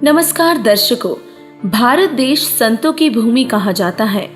नमस्कार दर्शकों, भारत देश संतों की भूमि कहा जाता है।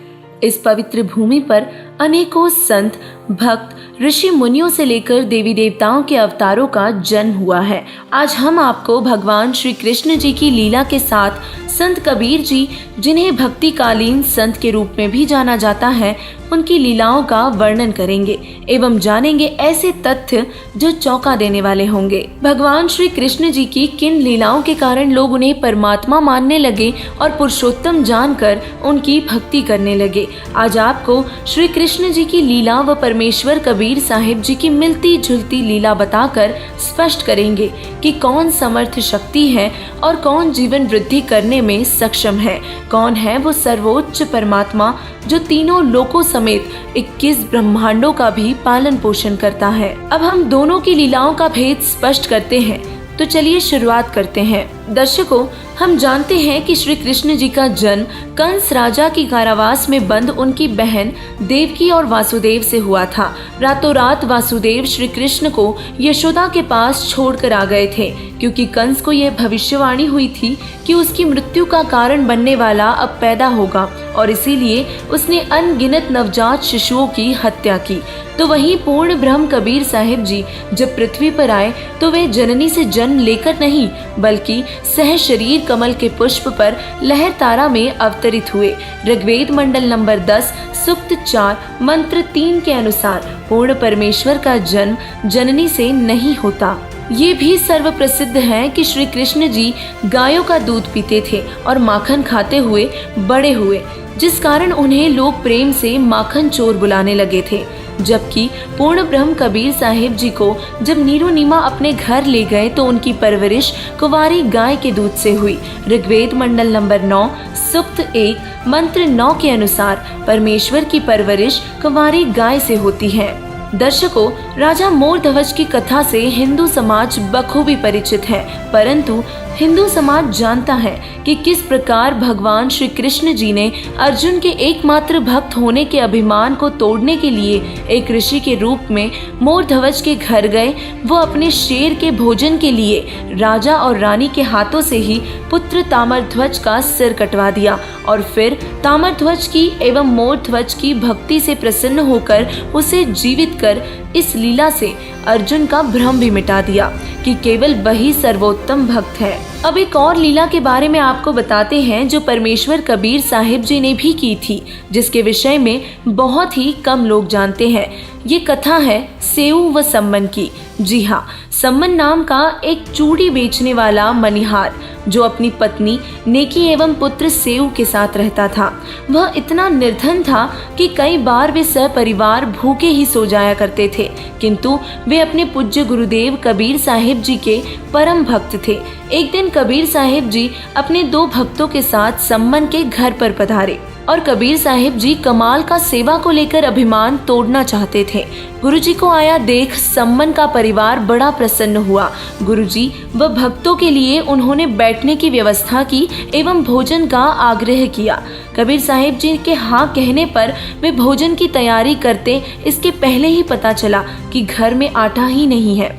इस पवित्र भूमि पर अनेकों संत, भक्त, ऋषि मुनियों से लेकर देवी देवताओं के अवतारों का जन्म हुआ है। आज हम आपको भगवान श्री कृष्ण जी की लीला के साथ संत कबीर जी, जिन्हें भक्तिकालीन संत के रूप में भी जाना जाता है, उनकी लीलाओं का वर्णन करेंगे एवं जानेंगे ऐसे तथ्य जो चौंका देने वाले होंगे। भगवान श्री कृष्ण जी की किन लीलाओं के कारण लोग उन्हें परमात्मा मानने लगे और पुरुषोत्तम जानकर उनकी भक्ति करने लगे। आज आपको श्री कृष्ण जी की लीला व परमेश्वर कबीर साहिब जी की मिलती जुलती लीला बताकर स्पष्ट करेंगे कि कौन समर्थ शक्ति है और कौन जीवन वृद्धि करने में सक्षम है। कौन है वो सर्वोच्च परमात्मा जो तीनों लोकों समेत 21 ब्रह्मांडों का भी पालन पोषण करता है। अब हम दोनों की लीलाओं का भेद स्पष्ट करते हैं, तो चलिए शुरुआत करते हैं। दर्शकों, हम जानते हैं कि श्री कृष्ण जी का जन्म कंस राजा की कारावास में बंद उनकी बहन देवकी और वासुदेव से हुआ था। रातों रात वासुदेव श्री कृष्ण को यशोदा के पास छोड़कर आ गए थे, क्योंकि कंस को यह भविष्यवाणी हुई थी कि उसकी मृत्यु का कारण बनने वाला अब पैदा होगा, और इसीलिए उसने अनगिनत नवजात शिशुओं की हत्या की। तो वहीं पूर्ण ब्रह्म कबीर साहिब जी जब पृथ्वी पर आए तो वे जननी से जन्म लेकर नहीं, बल्कि सह शरीर कमल के पुष्प पर लहर तारा में अवतरित हुए। ऋग्वेद मंडल नंबर 10 सूक्त 4 मंत्र 3 के अनुसार पूर्ण परमेश्वर का जन्म जननी से नहीं होता। ये भी सर्व प्रसिद्ध है कि श्री कृष्ण जी गायों का दूध पीते थे और माखन खाते हुए बड़े हुए, जिस कारण उन्हें लोग प्रेम से माखन चोर बुलाने लगे थे। जबकि पूर्ण ब्रह्म कबीर साहिब जी को जब नीरो नीमा अपने घर ले गए तो उनकी परवरिश कुंवारी गाय के दूध से हुई। ऋग्वेद मंडल नंबर 9 सूक्त 1 मंत्र 9 के अनुसार परमेश्वर की परवरिश कुंवारी गाय से होती है। दर्शकों, राजा मोर ध्वज की कथा से हिंदू समाज बखूबी परिचित है, परंतु हिंदू समाज जानता है कि किस प्रकार भगवान श्री कृष्ण जी ने अर्जुन के एकमात्र भक्त होने के अभिमान को तोड़ने के लिए एक ऋषि के रूप में मोर ध्वज के घर गए। वो अपने शेर के भोजन के लिए राजा और रानी के हाथों से ही पुत्र ताम्रध्वज का सिर कटवा दिया, और फिर ताम्रध्वज की एवं मोर ध्वज की भक्ति से प्रसन्न होकर उसे जीवित कर इस लीला से अर्जुन का भ्रम भी मिटा दिया कि केवल वही सर्वोत्तम भक्त है। अब एक और लीला के बारे में आपको बताते हैं जो परमेश्वर कबीर साहिब जी ने भी की थी, जिसके विषय में बहुत ही कम लोग जानते हैं। ये कथा है सेऊ व सम्मन की। जी हाँ, सम्मन नाम का एक चूड़ी बेचने वाला मनिहार जो अपनी पत्नी नेकी एवं पुत्र सेऊ के साथ रहता था। वह इतना निर्धन था कि कई बार वे सपरिवार भूखे ही सो जाया करते थे, किंतु वे अपने पूज्य गुरुदेव कबीर साहिब जी के परम भक्त थे। एक दिन कबीर साहिब जी अपने 2 भक्तों के साथ सम्मन के घर पर पधारे और कबीर साहिब जी कमाल का सेवा को लेकर अभिमान तोड़ना चाहते थे। गुरुजी को आया देख सम्मन का परिवार बड़ा प्रसन्न हुआ। गुरुजी व भक्तों के लिए उन्होंने बैठने की व्यवस्था की एवं भोजन का आग्रह किया। कबीर साहिब जी के हाँ कहने पर वे भोजन की तैयारी करते इसके पहले ही पता चला कि घर में आटा ही नहीं है।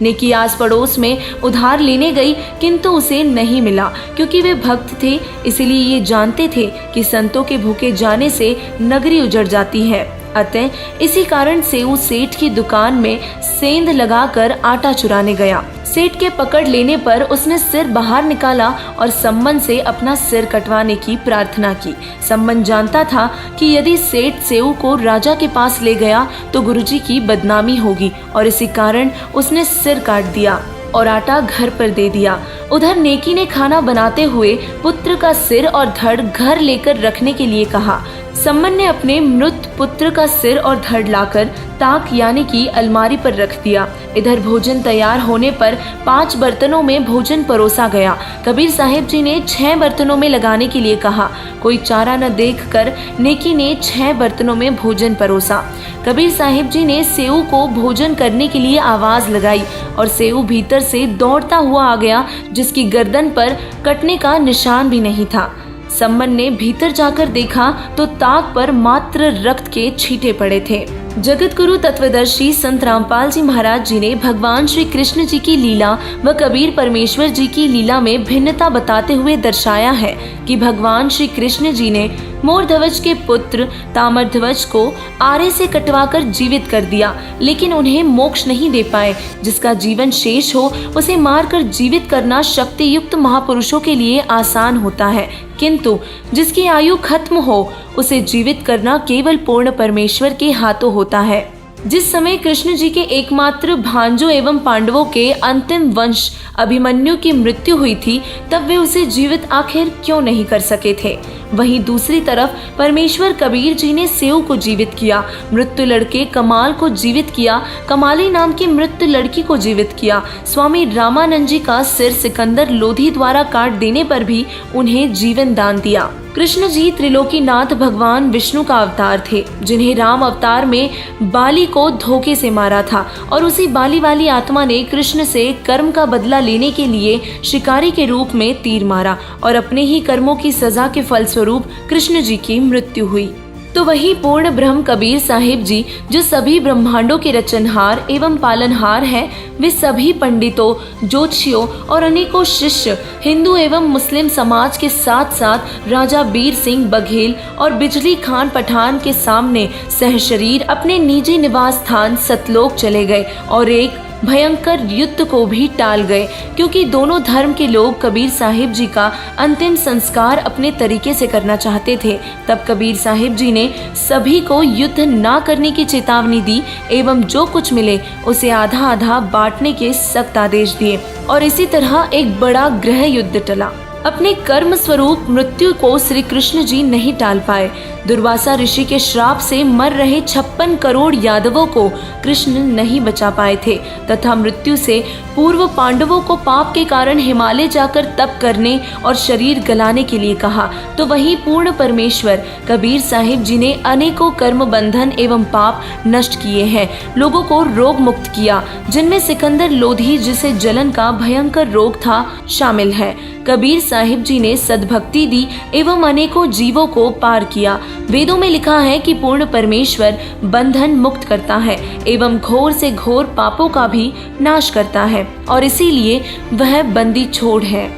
नेकी आस पड़ोस में उधार लेने गई, किंतु उसे नहीं मिला। क्योंकि वे भक्त थे, इसलिए ये जानते थे कि संतों के भूखे जाने से नगरी उजड़ जाती है। अतः इसी कारण सेऊ सेठ की दुकान में सेंध लगाकर आटा चुराने गया। सेठ के पकड़ लेने पर उसने सिर बाहर निकाला और सम्मन से अपना सिर कटवाने की प्रार्थना की। सम्मन जानता था कि यदि सेठ सेऊ को राजा के पास ले गया तो गुरुजी की बदनामी होगी, और इसी कारण उसने सिर काट दिया और आटा घर पर दे दिया। उधर नेकी ने खाना बनाते हुए पुत्र का सिर और धड़ घर लेकर रखने के लिए कहा। सम्मन ने अपने मृत पुत्र का सिर और धड़ लाकर ताक यानी कि अलमारी पर रख दिया। इधर भोजन तैयार होने पर 5 बर्तनों में भोजन परोसा गया। कबीर साहिब जी ने 6 बर्तनों में लगाने के लिए कहा। कोई चारा न देखकर नेकी ने 6 बर्तनों में भोजन परोसा। कबीर साहिब जी ने सेऊ को भोजन करने के लिए आवाज लगाई और सेऊ भीतर से दौड़ता हुआ आ गया, जिसकी गर्दन पर कटने का निशान भी नहीं था। सम्मन ने भीतर जाकर देखा तो ताक पर मात्र रक्त के छींटे पड़े थे। जगत गुरु तत्वदर्शी संत रामपाल जी महाराज जी ने भगवान श्री कृष्ण जी की लीला व कबीर परमेश्वर जी की लीला में भिन्नता बताते हुए दर्शाया है कि भगवान श्री कृष्ण जी ने मोरध्वज के पुत्र ताम्रध्वज को आरे से कटवाकर जीवित कर दिया, लेकिन उन्हें मोक्ष नहीं दे पाए। जिसका जीवन शेष हो उसे मारकर जीवित करना शक्ति युक्त महापुरुषों के लिए आसान होता है, किंतु जिसकी आयु खत्म हो उसे जीवित करना केवल पूर्ण परमेश्वर के हाथों होता है। जिस समय कृष्ण जी के एकमात्र भांजों एवं पांडवों के अंतिम वंश अभिमन्यु की मृत्यु हुई थी, तब वे उसे जीवित आखिर क्यों नहीं कर सके थे। वहीं दूसरी तरफ परमेश्वर कबीर जी ने सेऊ को जीवित किया, मृत्यु लड़के कमाल को जीवित किया, कमाली नाम की मृत्यु लड़की को जीवित किया। स्वामी रामानंद जी का सिर सिकंदर लोधी द्वारा काट देने पर भी उन्हें जीवन दान दिया। कृष्ण जी त्रिलोकीनाथ भगवान विष्णु का अवतार थे, जिन्हें राम अवतार में बाली को धोखे से मारा था और उसी बाली वाली आत्मा ने कृष्ण से कर्म का बदला लेने के लिए शिकारी के रूप में तीर मारा और अपने ही कर्मों की सजा के फलस्वरूप कृष्ण जी की मृत्यु हुई। तो वही पूर्ण ब्रह्म कबीर साहिब जी, जो सभी ब्रह्मांडों के रचनहार एवं पालनहार हैं, वे सभी पंडितों, ज्योतिषियों और अनेकों शिष्य हिंदू एवं मुस्लिम समाज के साथ साथ राजा बीर सिंह बघेल और बिजली खान पठान के सामने सहशरीर अपने निजी निवास स्थान सतलोक चले गए और एक भयंकर युद्ध को भी टाल गए, क्योंकि दोनों धर्म के लोग कबीर साहिब जी का अंतिम संस्कार अपने तरीके से करना चाहते थे। तब कबीर साहिब जी ने सभी को युद्ध ना करने की चेतावनी दी एवं जो कुछ मिले उसे आधा आधा बांटने के सख्त आदेश दिए और इसी तरह एक बड़ा गृह युद्ध टला। अपने कर्म स्वरूप मृत्यु को श्री कृष्ण जी नहीं टाल पाए। दुर्वासा ऋषि के श्राप से मर रहे 56 करोड़ यादवों को कृष्ण नहीं बचा पाए थे तथा मृत्यु से पूर्व पांडवों को पाप के कारण हिमालय जाकर तप करने और शरीर गलाने के लिए कहा। तो वही पूर्ण परमेश्वर कबीर साहिब जी ने अनेकों कर्म बंधन एवं पाप नष्ट किए हैं, लोगों को रोग मुक्त किया, जिनमें सिकंदर लोधी, जिसे जलन का भयंकर रोग था, शामिल है। कबीर साहिब जी ने सद्भक्ति दी एवं अनेकों जीवों को पार किया। वेदों में लिखा है कि पूर्ण परमेश्वर बंधन मुक्त करता है एवं घोर से घोर पापों का भी नाश करता है और इसीलिए वह बंदी छोड़ है।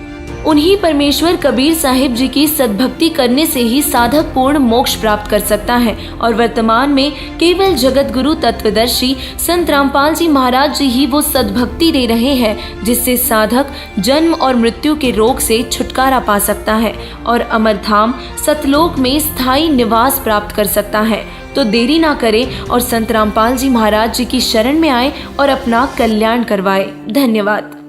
उन्हीं परमेश्वर कबीर साहिब जी की सद्भक्ति करने से ही साधक पूर्ण मोक्ष प्राप्त कर सकता है और वर्तमान में केवल जगत गुरु तत्वदर्शी संत रामपाल जी महाराज जी ही वो सद्भक्ति दे रहे हैं, जिससे साधक जन्म और मृत्यु के रोग से छुटकारा पा सकता है और अमरधाम सतलोक में स्थायी निवास प्राप्त कर सकता है। तो देरी ना करें और संत रामपाल जी महाराज जी की शरण में आए और अपना कल्याण करवाए। धन्यवाद।